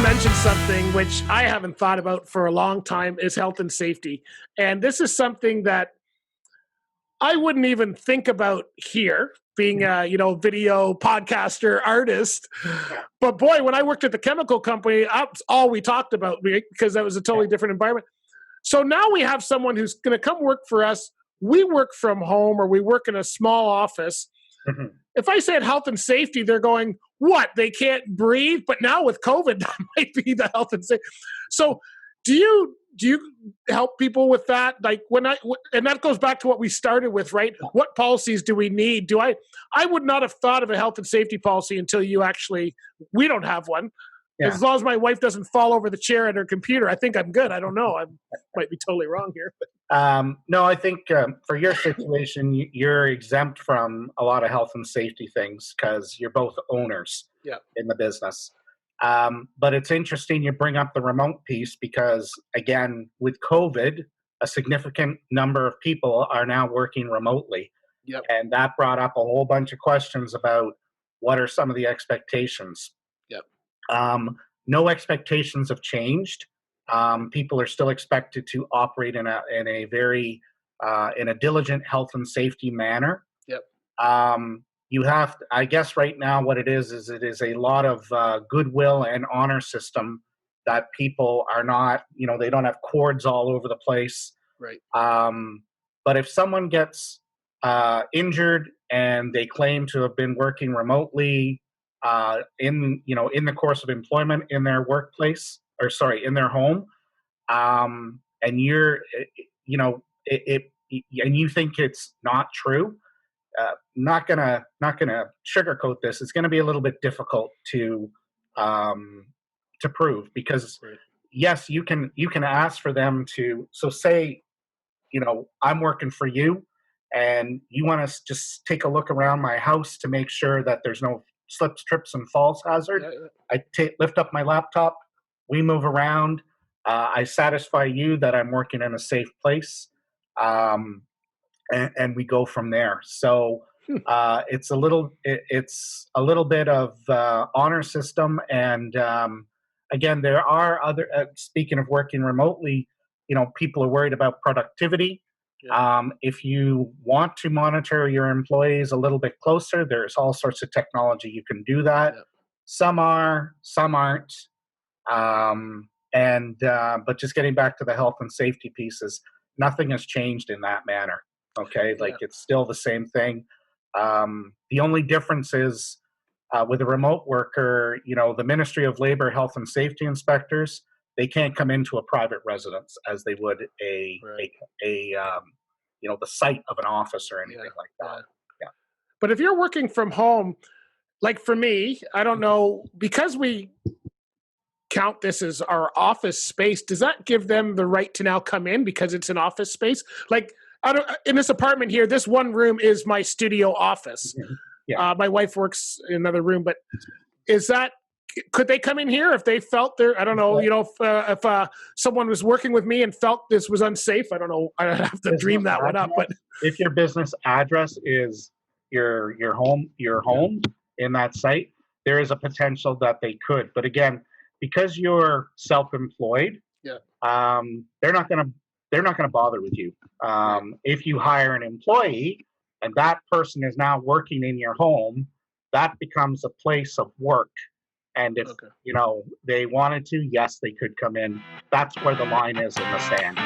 mentioned something which I haven't thought about for a long time is health and safety. And this is something that I wouldn't even think about here, being a video podcaster artist. But boy, when I worked at the chemical company, that's all we talked about because that was a totally different environment. So now we have someone who's going to come work for us. We work from home or we work in a small office. Mm-hmm. If I said health and safety, they're going, what? They can't breathe? But now with COVID, that might be the health and safety. So do you help people with that? Like and that goes back to what we started with, right? What policies do we need? I would not have thought of a health and safety policy until we don't have one. Yeah. As long as my wife doesn't fall over the chair at her computer, I think I'm good. I don't know. I might be totally wrong here. No, I think for your situation, you're exempt from a lot of health and safety things because you're both owners in the business. But it's interesting you bring up the remote piece because, again, with COVID, a significant number of people are now working remotely. Yep. And that brought up a whole bunch of questions about what are some of the expectations. Yep. No expectations have changed. People are still expected to operate in a very in a diligent health and safety manner. Yep. You have to, I guess right now what it is it is a lot of goodwill and honor system that people are not, they don't have cords all over the place. Right. But if someone gets injured and they claim to have been working remotely in the course of employment in their workplace, in their home, and you're, and you think it's not true, not gonna sugarcoat this. It's gonna be a little bit difficult to prove because yes, you can ask for them to. So say, I'm working for you, and you want to just take a look around my house to make sure that there's no slips, trips, and falls hazard. Yeah. I lift up my laptop. We move around. I satisfy you that I'm working in a safe place, and we go from there. So it's a little bit of honor system, and again, there are other. Speaking of working remotely, people are worried about productivity. Yeah. If you want to monitor your employees a little bit closer, there's all sorts of technology you can do that. Yeah. Some are, some aren't. But just getting back to the health and safety pieces, nothing has changed in that manner. Okay. Like it's still the same thing. The only difference is, with a remote worker, the Ministry of Labor Health and Safety inspectors, they can't come into a private residence as they would the site of an office or anything like that. Yeah. But if you're working from home, like for me, I don't know, because we count this as our office space, does that give them the right to now come in because it's an office space? Like, in this apartment here, this one room is my studio office. Mm-hmm. Yeah. My wife works in another room, but could they come in here if they felt I don't know, if someone was working with me and felt this was unsafe? I don't know. I'd have to dream that one up. But if your business address is your home in that site, there is a potential that they could. But again, because you're self-employed, they're not going to bother with you. If you hire an employee and that person is now working in your home, that becomes a place of work. And if, they wanted to, yes, they could come in. That's where the line is in the sand.